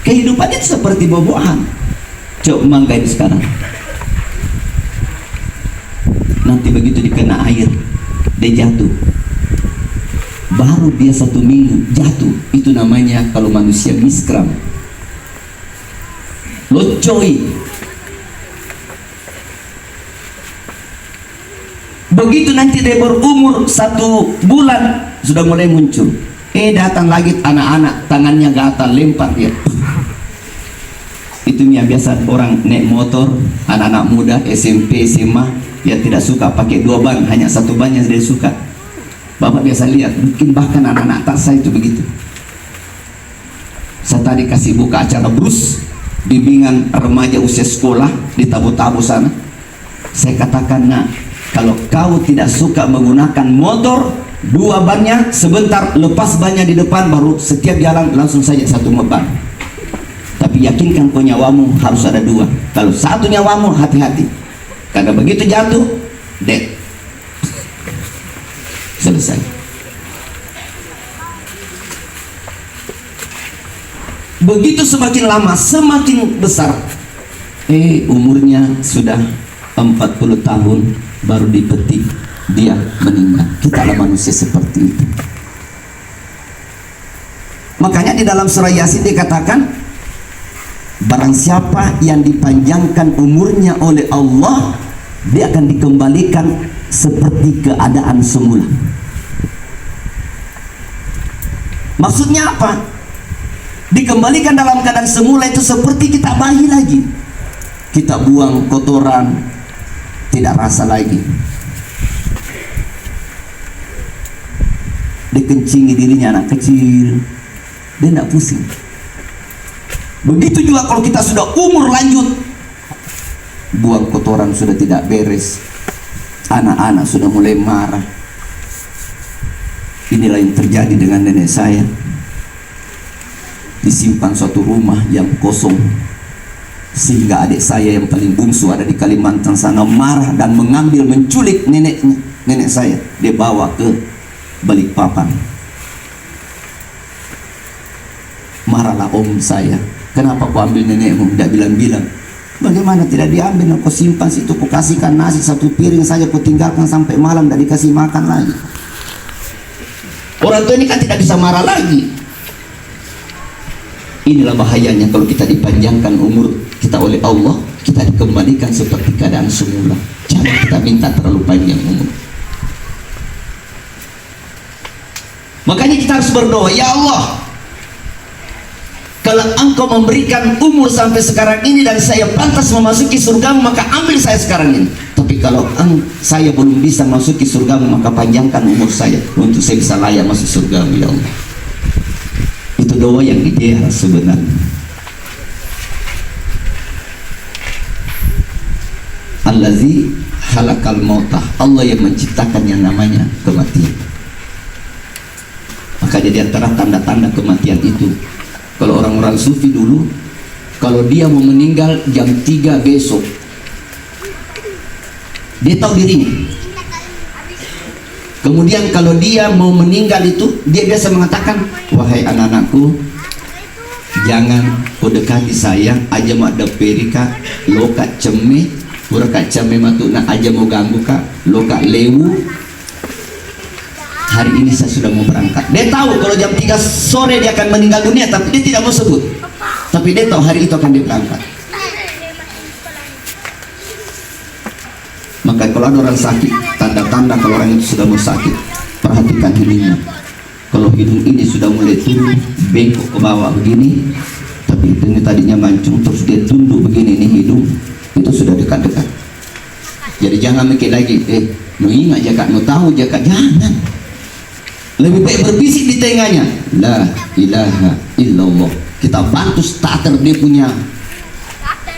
Kehidupan itu seperti buah-buahan. Coba mangga ini sekarang, nanti begitu dikena air dia jatuh, baru dia 1 minggu jatuh. Itu namanya kalau manusia miskram, locoi. Begitu nanti dia berumur 1 bulan sudah mulai muncul. Datang lagi anak-anak, tangannya gatal, lempar dia. Itu yang biasa orang naik motor, anak-anak muda SMP, SMA, ya tidak suka pakai 2 ban, hanya 1 ban yang dia suka. Bapak biasa lihat, mungkin bahkan anak-anak tak saya itu begitu. Saya tadi kasih buka acara brus, bimbingan remaja usia sekolah di Tabu-Tabu sana. Saya katakan, nah, kalau kau tidak suka menggunakan motor, 2 bannya sebentar, lepas bannya di depan, baru setiap jalan langsung saja 1 ban. Tapi yakinkan kau nyawamu harus ada 2. Kalau 1 nyawamu, hati-hati, karena begitu jatuh dead, selesai. Begitu semakin lama semakin besar, umurnya sudah 40 tahun baru dipetik dia meninggal. Kita adalah manusia seperti itu. Makanya di dalam surah Yasin dikatakan, barang siapa yang dipanjangkan umurnya oleh Allah, dia akan dikembalikan seperti keadaan semula. Maksudnya apa? Dikembalikan dalam keadaan semula itu seperti kita bayi lagi. Kita buang kotoran, tidak rasa lagi. Dikencingi dirinya anak kecil, dia tidak pusing. Begitu juga kalau kita sudah umur lanjut, buang kotoran sudah tidak beres, anak-anak sudah mulai marah. Inilah yang terjadi dengan nenek saya. Disimpan suatu rumah yang kosong, sehingga adik saya yang paling bungsu ada di Kalimantan sana marah dan mengambil, menculik nenek saya. Dia bawa ke Balikpapan. Marahlah om saya, kenapa kau ambil nenekmu? Tidak bilang-bilang. Bagaimana tidak diambil? Kau simpan situ, kau kasihkan nasi 1 piring saja, kau tinggalkan sampai malam, tidak dikasih makan lagi. Orang tua ini kan tidak bisa marah lagi. Inilah bahayanya kalau kita dipanjangkan umur kita oleh Allah, kita dikembalikan seperti keadaan semula. Jangan kita minta terlalu panjang umur. Makanya kita harus berdoa, ya Allah, kalau engkau memberikan umur sampai sekarang ini dan saya pantas memasuki surgamu, maka ambil saya sekarang ini. Tapi kalau saya belum bisa masuki surgamu, maka panjangkan umur saya untuk saya bisa layak masuk surgamu, ya Allah. Itu doa yang ideal sebenarnya. Allazi halakal mautah, Allah yang menciptakan yang namanya kematian. Maka di antara tanda-tanda kematian itu, kalau orang-orang sufi dulu, kalau dia mau meninggal jam 3 besok, dia tahu dirinya. Kemudian kalau dia mau meninggal itu, dia biasa mengatakan, wahai anak-anakku, jangan kau dekati saya, aja mak deperika, loka ceme, uraka ceme matu na aja mau ganggu kak, loka lewu. Hari ini saya sudah mau berangkat. Dia tahu kalau jam 3 sore dia akan meninggal dunia, tapi dia tidak mau sebut. Tapi dia tahu hari itu akan dia berangkat. Maka kalau ada orang sakit, tanda-tanda kalau orang itu sudah mau sakit, perhatikan hidungnya. Kalau hidung ini sudah mulai turun, bengkok ke bawah begini, tapi hidungnya tadinya mancung, terus dia tunduk begini, ini hidung, itu sudah dekat-dekat. Jadi jangan mikir lagi, nu ingat jakat, nu tahu jakat, jangan. Lebih baik berbisik di tengahnya, la ilaha illallah. Kita bantu starter dia punya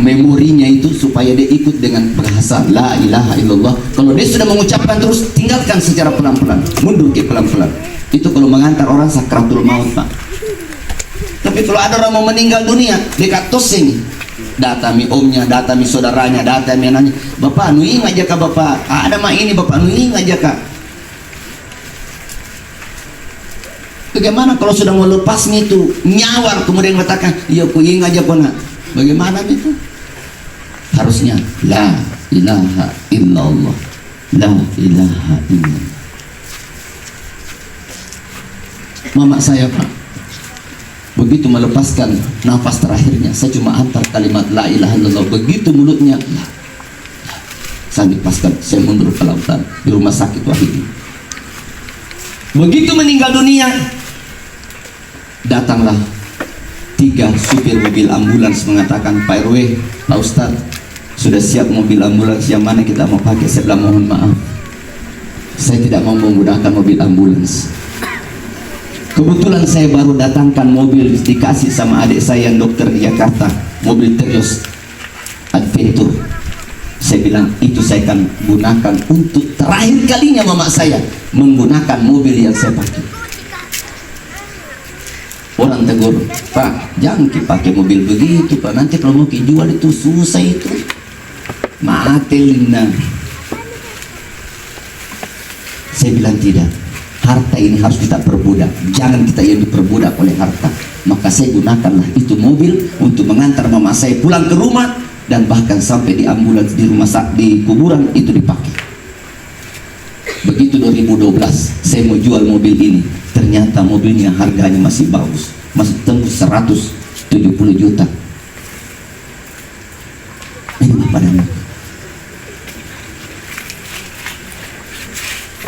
memorinya itu supaya dia ikut dengan bahasa la ilaha illallah. Kalau dia sudah mengucapkan terus, tinggalkan secara pelan-pelan, mundur ke pelan-pelan. Itu kalau mengantar orang sakratul maut, Pak. Tapi kalau ada orang mau meninggal dunia, dekat tosing, datami omnya, datami saudaranya, datami anaknya, bapak nuing aja kak, bapak ada mah ini, bapak nuing aja kak. Bagaimana kalau sudah mau lepasnya itu nyawar kemudian mengatakan, iya aku ingat aja kona. Bagaimana itu? Harusnya la ilaha illallah, la ilaha illallah. Mama saya Pak, begitu melepaskan nafas terakhirnya, saya cuma antar kalimat la ilaha illallah. Begitu mulutnya, saya lepaskan, saya mundur ke lautan di rumah sakit Wahidi. Begitu meninggal dunia, datanglah 3 supir mobil ambulans mengatakan, Pak RW, Pak Ustad, sudah siap mobil ambulans yang mana kita mau pakai? Saya bilang mohon maaf, saya tidak mau menggunakan mobil ambulans. Kebetulan saya baru datangkan mobil dikasih sama adik saya yang dokter di Jakarta, mobil Terios Adventure. Saya bilang itu saya akan gunakan untuk terakhir kalinya mama saya menggunakan mobil yang saya pakai. Orang tegur, Pak, jangan pakai mobil begitu Pak, nanti kalau mau dijual itu susah itu. Matelina. Saya bilang tidak, harta ini harus kita perbudak, jangan kita yang diperbudak oleh harta. Maka saya gunakanlah itu mobil untuk mengantar mama saya pulang ke rumah, dan bahkan sampai di ambulans di rumah sakit, di kuburan itu dipakai. Begitu 2012 saya mau jual mobil ini, ternyata mobilnya harganya masih bagus, masih tembus 170 juta. Ini padanya.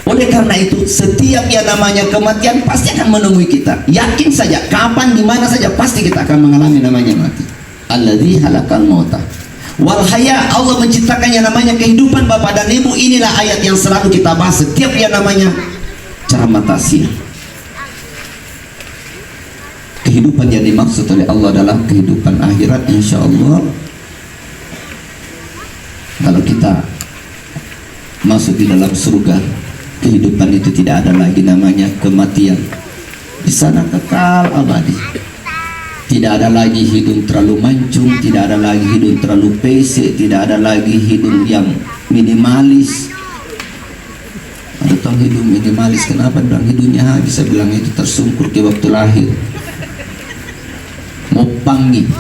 Oleh karena itu, setiap yang namanya kematian pasti akan menemui kita. Yakin saja, kapan, di mana saja pasti kita akan mengalami namanya mati. Alladzi halakal mauta wal haya, Allah menciptakan yang namanya kehidupan Bapak dan Ibu. Inilah ayat yang selalu kita bahas setiap yang namanya ceramah tafsir. Kehidupan yang dimaksud oleh Allah adalah kehidupan akhirat, insya Allah. Kalau kita masuk di dalam surga, kehidupan itu tidak ada lagi namanya kematian. Di sana kekal abadi. Tidak ada lagi hidung terlalu mancung, tidak ada lagi hidung terlalu pesek, tidak ada lagi hidung yang minimalis. Ada tong hidung minimalis, kenapa bilang hidungnya habis? Saya bilang itu tersungkur ke waktu lahir. Mau panggil.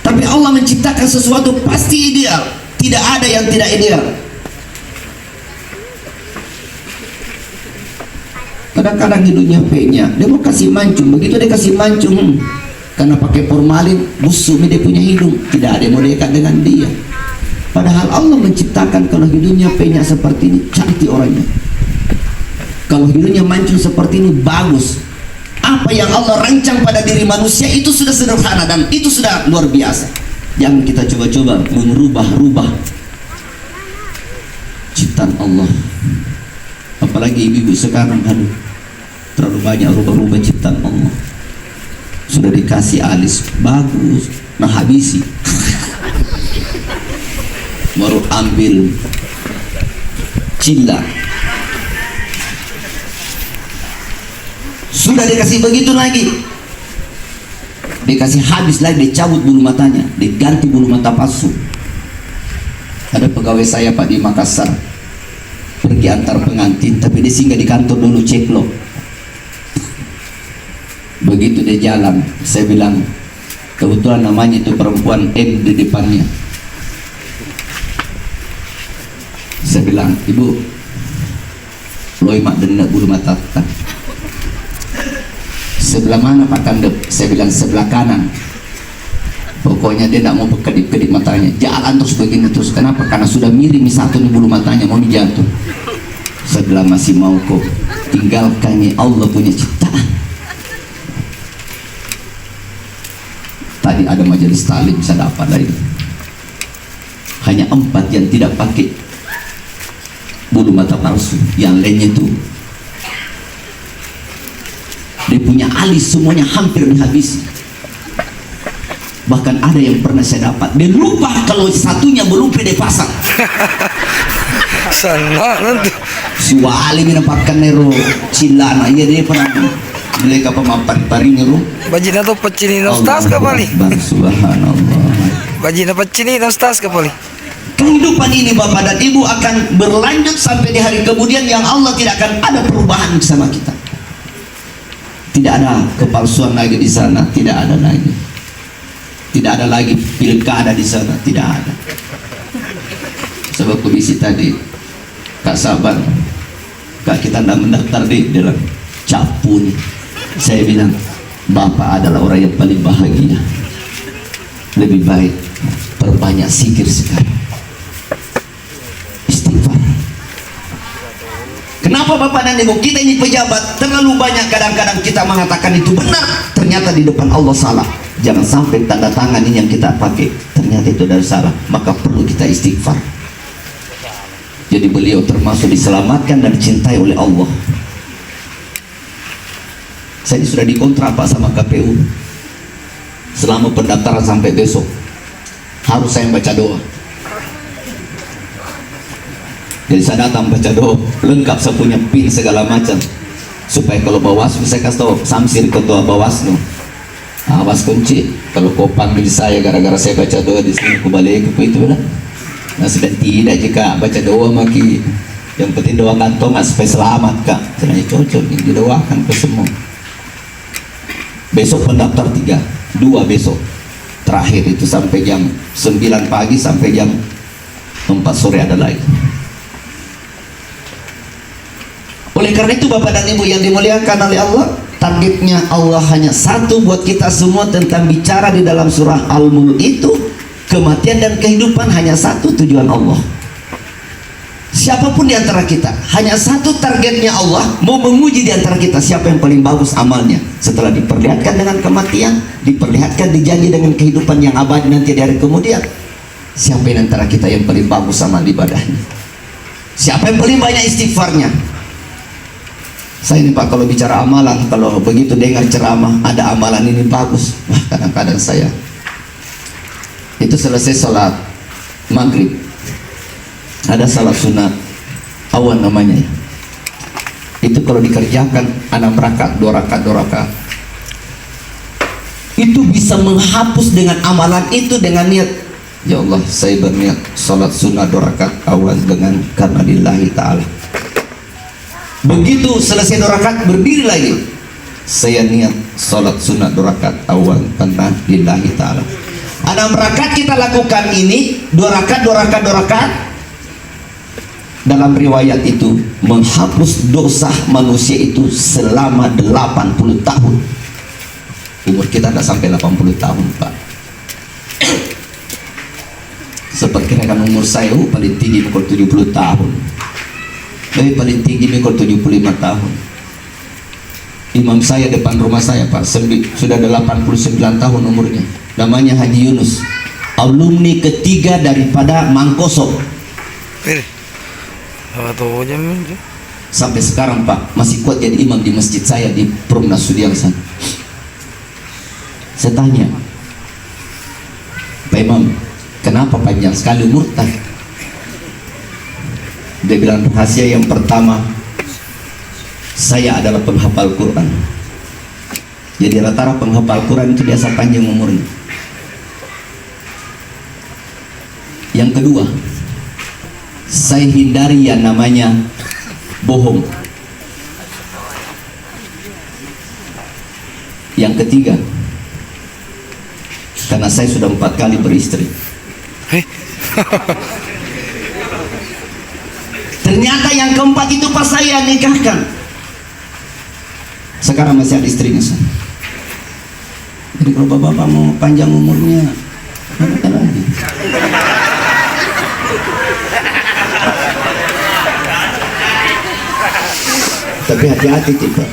Tapi Allah menciptakan sesuatu pasti ideal, tidak ada yang tidak ideal. Kadang-kadang hidungnya P-nya, dia mau kasih mancung, begitu dia kasih mancung, karena pakai formalin, busuk dia punya hidung, tidak ada yang mau dekat dengan dia. Padahal Allah menciptakan kalau hidungnya P-nya seperti ini, cantik orangnya. Kalau hidungnya mancung seperti ini, bagus. Apa yang Allah rancang pada diri manusia itu sudah sederhana dan itu sudah luar biasa. Jangan kita coba-coba merubah-rubah ciptaan Allah. Apalagi ibu-ibu sekarang, aduh, terlalu banyak rubah-rubah ciptaan Allah. Sudah dikasih alis bagus, nah habisi. Baru ambil cila, sudah dikasih begitu lagi, dikasih habis lagi, dicabut bulu matanya, diganti bulu mata palsu. Ada pegawai saya Pak di Makassar, pergi antar pengantin, tapi dia singgah di kantor dulu cek lo. Begitu dia jalan, saya bilang, kebetulan namanya itu perempuan M di depannya. Saya bilang, ibu, loi mak denda bulu mata tak. Sebelah mana Pak Kandep? Saya bilang sebelah kanan. Pokoknya dia tidak mau berkedip-kedip matanya, jalan terus begini terus. Kenapa? Karena sudah miring satu nih bulu matanya, mau dijatuh. Saya bilang masih mau kok, tinggalkannya, Allah punya ciptaan. Tadi ada majelis taklim, saya dapat lagi. Hanya 4 yang tidak pakai bulu mata palsu, yang lainnya itu dia punya alis semuanya hampir dihabisi. Bahkan ada yang pernah saya dapat, dia lupa kalau satunya belum pede pasang. Salah nanti. Si wali menempatkan nero cilana, iya dia pernah beli ke pemapan paring nero. Bajina tuh pecini nostas ke pali. Subhanallah. Bajina pecini nostas ke pali. Kehidupan ini Bapak dan Ibu akan berlanjut sampai di hari kemudian yang Allah tidak akan ada perubahan sama kita. Tidak ada kepalsuan lagi di sana, tidak ada lagi. Tidak ada lagi pilkada di sana, tidak ada. Sebab komisi tadi, Kak Saban, Kak kita tidak mendaftar di dalam capun. Saya bilang, Bapak adalah orang yang paling bahagia. Lebih baik perbanyak zikir sekarang. Istighfar. Kenapa Bapak dan Ibu kita ini pejabat terlalu banyak kadang-kadang kita mengatakan itu benar, ternyata di depan Allah salah. Jangan sampai tanda tangan ini yang kita pakai ternyata itu dari salah, maka perlu kita istighfar. Jadi beliau termasuk diselamatkan dan dicintai oleh Allah. Saya sudah dikontrak Pak sama KPU selama pendaftaran sampai besok harus saya baca doa. Jadi saya datang baca doa lengkap, saya punya pin segala macam supaya kalau Bawaslu saya kasih tahu Samsir ketua Bawaslu, awas kunci kalau kau panggil saya gara-gara saya baca doa di sini aku balik ke itu lah. Nah sedang tidak jika baca doa maki yang penting doa kantong supaya selamat Kak, sebenarnya cocok yang didoakan ke semua. Besok pendaftar 2 besok terakhir itu sampai jam 9 pagi sampai jam 4 sore ada lagi. Oleh karena itu Bapak dan Ibu yang dimuliakan oleh Allah, targetnya Allah hanya satu buat kita semua tentang bicara di dalam surah Al-Mulk itu, kematian dan kehidupan hanya satu tujuan Allah. Siapapun di antara kita, hanya satu targetnya Allah, mau menguji di antara kita siapa yang paling bagus amalnya. Setelah diperlihatkan dengan kematian, diperlihatkan dijanji dengan kehidupan yang abadi nanti di hari kemudian, siapa yang antara kita yang paling bagus amal ibadahnya, siapa yang paling banyak istighfarnya. Saya ini Pak kalau bicara amalan, kalau begitu dengar ceramah ada amalan ini bagus, wah kadang-kadang saya itu selesai sholat maghrib ada salat sunat awan namanya ya. Itu kalau dikerjakan 6 rakaat 2 rakaat itu bisa menghapus dengan amalan itu dengan niat, ya Allah saya berniat salat sunat 2 rakaat awan dengan karena lillahi ta'ala. Begitu selesai 2 rakaat berdiri lagi, saya niat salat sunat 2 rakaat awan karena lillahi ta'ala. 6 rakaat kita lakukan ini 2 rakaat dalam riwayat itu menghapus dosa manusia itu selama 80 tahun. Umur kita tidak sampai 80 tahun Pak. Seperkirakan umur saya paling tinggi pukul 70 tahun, tapi paling tinggi pukul 75 tahun. Imam saya depan rumah saya Pak sudah 89 tahun umurnya, namanya Haji Yunus, alumni ketiga daripada Mangkosok. Sampai sekarang Pak masih kuat jadi imam di masjid saya di Perumnas Sudiang sana. Saya tanya, Pak Imam, kenapa panjang sekali umur? Dia bilang rahasia yang pertama, saya adalah penghafal Quran. Jadi rata-rata penghafal Quran itu biasa panjang umurnya. Yang kedua, saya hindari yang namanya bohong. Yang ketiga, karena saya sudah 4 kali beristri. Ternyata yang keempat itu pas saya nikahkan, sekarang masih ada istrinya. Jadi kalau bapak-bapak mau panjang umurnya, apa lagi? Tapi hati-hati Pak,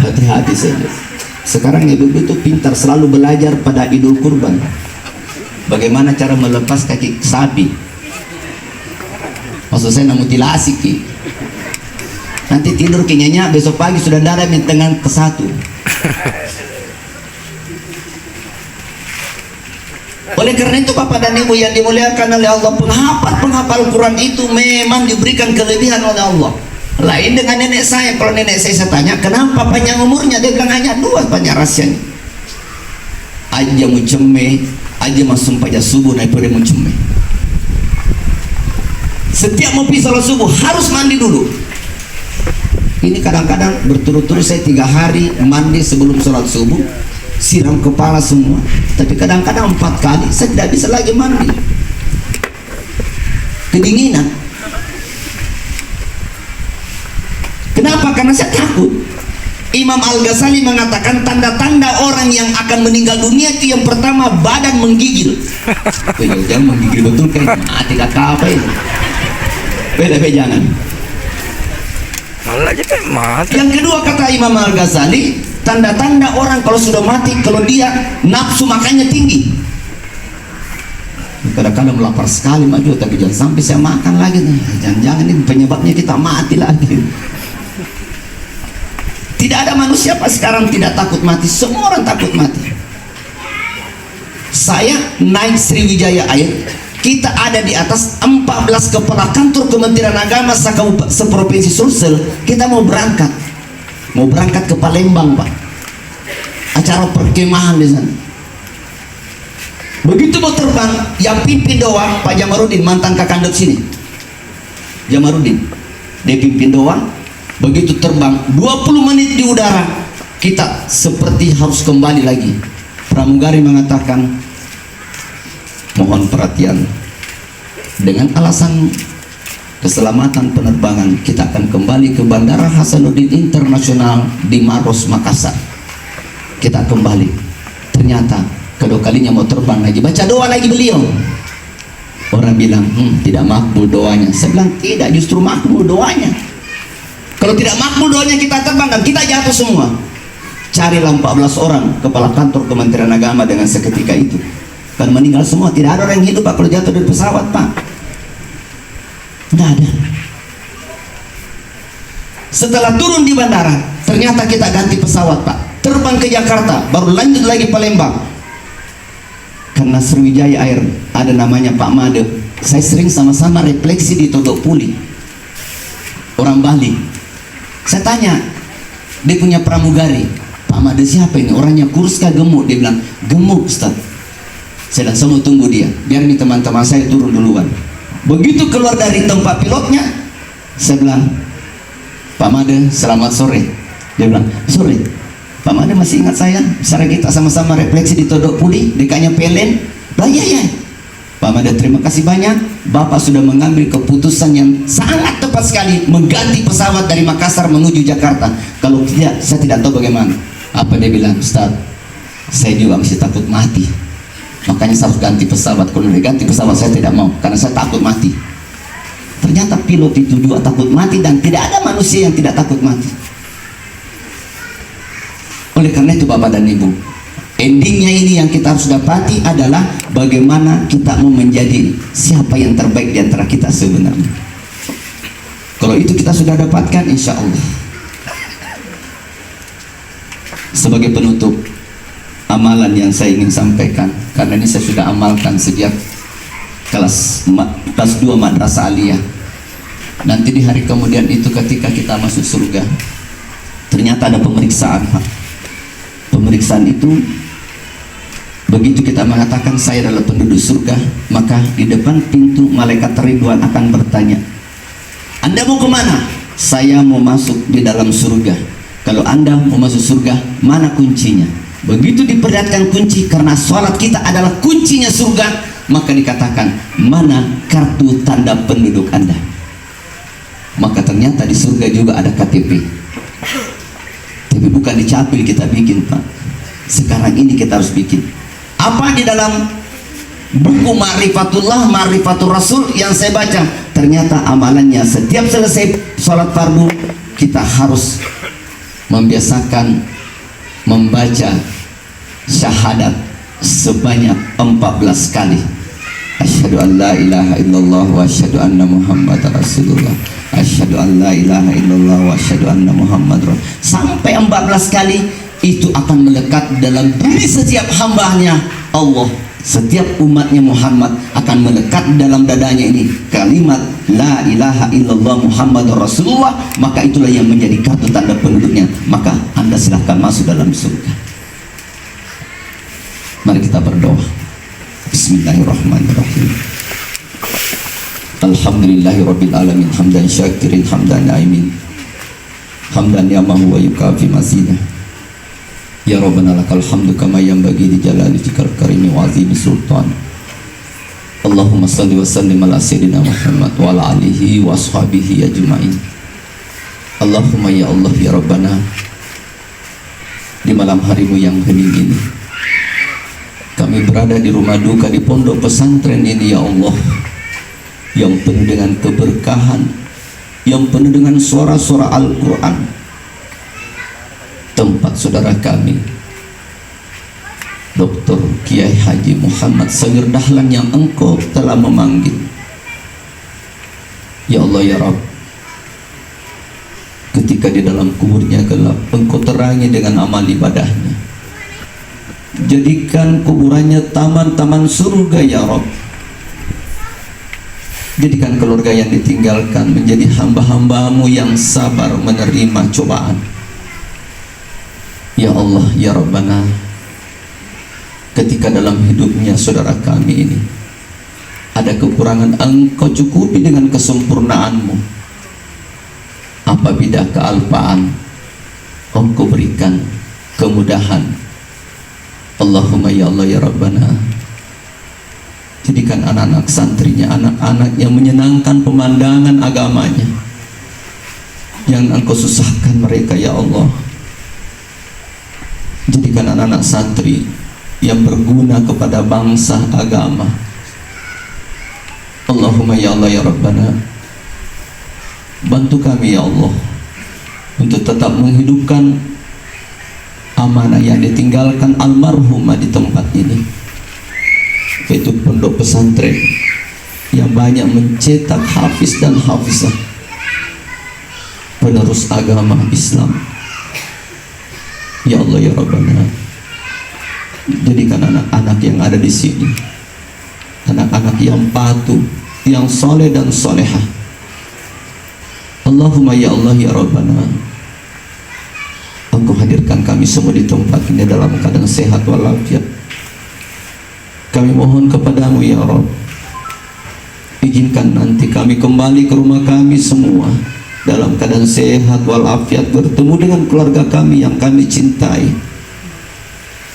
hati-hati saja. Sekarang ibu-ibu itu pintar, selalu belajar pada Idul Kurban bagaimana cara melepas kaki sapi. Maksud saya mutilasi ki. Nanti tidur kenyanya, besok pagi sudah darah di tengah ke satu. Oleh karena itu Bapak dan Ibu yang dimuliakan oleh Allah, penghafal Quran itu memang diberikan kelebihan oleh Allah. Lain dengan nenek saya. Kalau nenek saya tanya kenapa panjang umurnya, dia bilang hanya 2 banyak rahasianya. Aja muceme, aja masuk pajak subuh naik pada mencumi. Setiap mau pergi salat subuh harus mandi dulu. Ini kadang-kadang berturut-turut saya 3 hari mandi sebelum salat subuh, siram kepala semua. Tapi kadang-kadang 4 kali saya tidak bisa lagi mandi. Kedinginan. Kenapa? Karena saya takut. Imam Al-Ghazali mengatakan tanda-tanda orang yang akan meninggal dunia itu yang pertama badan menggigil. Jangan menggigil betul kan? Tidak apa itu. Beda jangan. Malah aja kan mati. Yang kedua kata Imam Al-Ghazali, tanda-tanda orang kalau sudah mati, kalau dia nafsu makannya tinggi. Kadang-kadang lapar sekali maju, tapi jangan sampai saya makan lagi nih. Jangan-jangan ini penyebabnya kita mati lagi. Tidak ada manusia pas sekarang tidak takut mati. Semua orang takut mati. Saya naik Sriwijaya Air, kita ada di atas 14 kepala kantor Kementerian Agama seprovinsi Sulsel. Kita mau berangkat ke Palembang, Pak. Acara perkemahan di sana. Begitu mau terbang, yang pimpin doang Pak Jamarudin, mantan Kakandut sini. Jamarudin, dia pimpin doang. Begitu terbang 20 menit di udara, kita seperti harus kembali lagi. Pramugari mengatakan, mohon perhatian, dengan alasan keselamatan penerbangan kita akan kembali ke Bandara Hasanuddin Internasional di Maros, Makassar. Kita kembali. Ternyata kedua kalinya mau terbang lagi, baca doa lagi beliau. Orang bilang tidak makbul doanya. Saya bilang tidak, justru makbul doanya. Kalau tidak makbul doanya kita terbang dan kita jatuh semua. Carilah 14 orang kepala kantor Kementerian Agama dengan seketika itu. Kan meninggal semua, tidak ada orang yang hidup Pak kalau jatuh dari pesawat, Pak. Tidak ada. Setelah turun di bandara, ternyata kita ganti pesawat, Pak. Terbang ke Jakarta, baru lanjut lagi Palembang. Karena Sriwijaya Air ada namanya Pak Made. Saya sering sama-sama refleksi di Todok Puli. Orang Bali. Saya tanya, dia punya pramugari, Pak Made siapa ini? Orangnya kurus kah gemuk? Dia bilang, gemuk Ustaz. Saya bilang, saya mau tunggu dia, biar nih teman-teman saya turun duluan. Begitu keluar dari tempat pilotnya, saya bilang, Pak Made selamat sore. Dia bilang, sore. Pak Made masih ingat saya? Secara kita sama-sama refleksi di Todok Puli, dekatnya Pelen. Lah ya. Pak Made terima kasih banyak. Bapak sudah mengambil keputusan yang sangat tepat sekali, mengganti pesawat dari Makassar menuju Jakarta. Kalau tidak, saya tidak tahu bagaimana. Apa dia bilang? Ustaz, saya juga masih takut mati. Makanya saya harus ganti pesawat. Kalau diganti pesawat saya tidak mau, karena saya takut mati. Ternyata pilot itu juga takut mati, dan tidak ada manusia yang tidak takut mati. Oleh karena itu Bapak dan Ibu, endingnya ini yang kita harus dapati adalah bagaimana kita mau menjadi siapa yang terbaik di antara kita sebenarnya. Kalau itu kita sudah dapatkan, insya Allah. Sebagai penutup, amalan yang saya ingin sampaikan, karena ini saya sudah amalkan sejak kelas 2 Madrasah Aliyah. Nanti di hari kemudian itu ketika kita masuk surga, ternyata ada pemeriksaan, Pak. Pemeriksaan itu, begitu kita mengatakan saya adalah penduduk surga, maka di depan pintu malaikat Ridwan akan bertanya, Anda mau kemana? Saya mau masuk di dalam surga. Kalau Anda mau masuk surga, mana kuncinya? Begitu diperlihatkan kunci, karena sholat kita adalah kuncinya surga, maka dikatakan, mana kartu tanda penduduk Anda? Maka ternyata di surga juga ada KTP. Tapi bukan dicapil kita bikin, Pak. Sekarang ini kita harus bikin. Apa di dalam buku Ma'rifatullah, Ma'rifatul Rasul yang saya baca, ternyata amalannya setiap selesai sholat fardu kita harus membiasakan membaca syahadat sebanyak 14 kali. Asyhadu an la ilaha illallah wa asyhadu anna Muhammadar Rasulullah. Asyhadu an la ilaha illallah wa asyhadu anna Muhammadar Rasulullah. Sampai 14 kali itu akan melekat dalam diri setiap hambanya Allah. Setiap umatnya Muhammad akan melekat dalam dadanya ini kalimat la ilaha illallah Muhammadar Rasulullah. Maka itulah yang menjadi kartu tanda penduduknya. Maka Anda silahkan masuk dalam surga. Mari kita berdoa. Bismillahirrahmanirrahim. Alhamdulillahirabbil alamin hamdan syakirin hamdan na'imin hamdan yamahu wa yukafi mazidah. Ya Rabbana lakal hamdu kama yanbaghi li jalali wajhikal karimi wa azimi sultan. Allahumma salli wa sallim ala sayyidina Muhammad wa ala alihi wa ashabihi ajma'in. Allahumma ya Allah ya Rabbana, di malam harimu yang hening ini kami berada di rumah duka di pondok pesantren ini ya Allah, yang penuh dengan keberkahan, yang penuh dengan suara-suara Al-Quran, tempat saudara kami Dr. Kiai Haji Muhammad Sagir Dahlan yang engkau telah memanggil. Ya Allah ya Rabb, ketika di dalam kuburnya gelap, engkau terangi dengan amal ibadahnya. Jadikan kuburannya taman-taman surga ya Rabb. Jadikan keluarga yang ditinggalkan menjadi hamba-hambamu yang sabar menerima cobaan. Ya Allah ya Rabbana, ketika dalam hidupnya saudara kami ini ada kekurangan, engkau cukupi dengan kesempurnaanmu. Apabila kealpaan, engkau berikan kemudahan. Allahumma ya Allah ya Rabbana, jadikan anak-anak santrinya anak-anak yang menyenangkan pemandangan agamanya, jangan engkau susahkan mereka ya Allah. Jadikan anak-anak santri yang berguna kepada bangsa agama. Allahumma ya Allah ya Rabbana, bantu kami ya Allah untuk tetap menghidupkan amanah yang ditinggalkan almarhumah di tempat ini, yaitu pondok pesantren yang banyak mencetak hafiz dan hafizah, penerus agama Islam. Ya Allah ya Rabbana, jadikan anak-anak yang ada di sini anak-anak yang patuh, yang soleh dan solehah. Allahumma ya Allah ya Rabbana, engkau hadirkan kami semua di tempat ini dalam keadaan sehat walafiat. Kami mohon kepadamu ya Rabb, izinkan nanti kami kembali ke rumah kami semua dalam keadaan sehat walafiat, bertemu dengan keluarga kami yang kami cintai.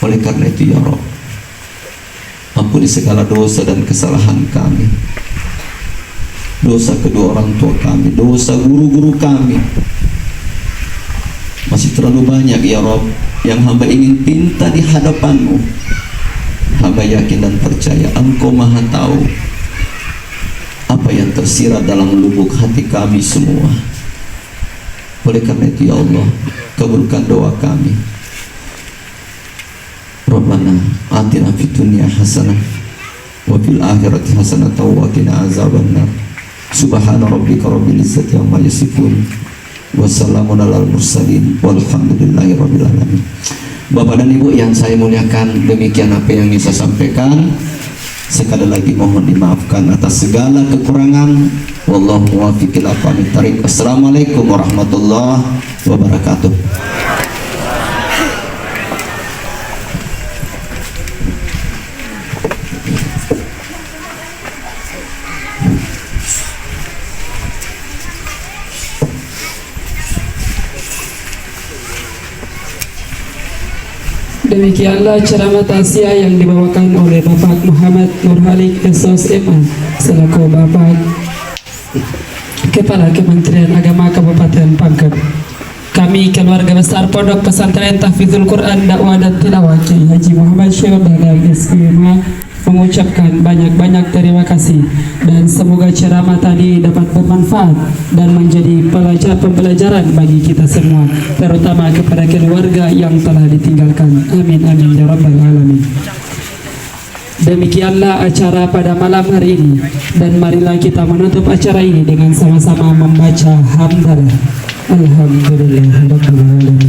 Oleh karena itu ya Rabb, ampuni segala dosa dan kesalahan kami, dosa kedua orang tua kami, dosa guru-guru kami. Masih terlalu banyak ya Rabb yang hamba ingin pinta di hadapanmu. Hamba yakin dan percaya engkau maha tahu apa yang tersirat dalam lubuk hati kami semua. Oleh karena itu ya Allah, kabulkan doa kami. Rabbana atina fid dunya hasanah wa fil akhirati hasanah wa qina azabannar. Subhana rabbika rabbil izzati amma yasifun, wassalamun alal mursalin, walhamdulillahi rabbil alamin. Bapak dan Ibu yang saya muliakan, demikian apa yang bisa sampaikan. Sekali lagi mohon dimaafkan atas segala kekurangan. Wallahu muwaffiq ila aqwamit thariq. Assalamualaikum warahmatullahi wabarakatuh. Demikianlah ceramah tausiah yang dibawakan oleh Bapak Muhammad Nurhalik SOS MA selaku Bapak Kepala Kementerian Agama Kabupaten Pangkep. Kami keluarga besar Pondok Pesantren Tahfidzul Quran Dakwah dan Tilawah Kiai Haji Muhammad Syekh Dahlan SPMA mengucapkan banyak-banyak terima kasih, dan semoga ceramah tadi dapat bermanfaat dan menjadi pembelajaran bagi kita semua, terutama kepada keluarga yang telah ditinggalkan. Amin amin ya rabbal alamin. Demikianlah acara pada malam hari ini, dan marilah kita menutup acara ini dengan sama-sama membaca hamdalah. Alhamdulillah rabbil alamin.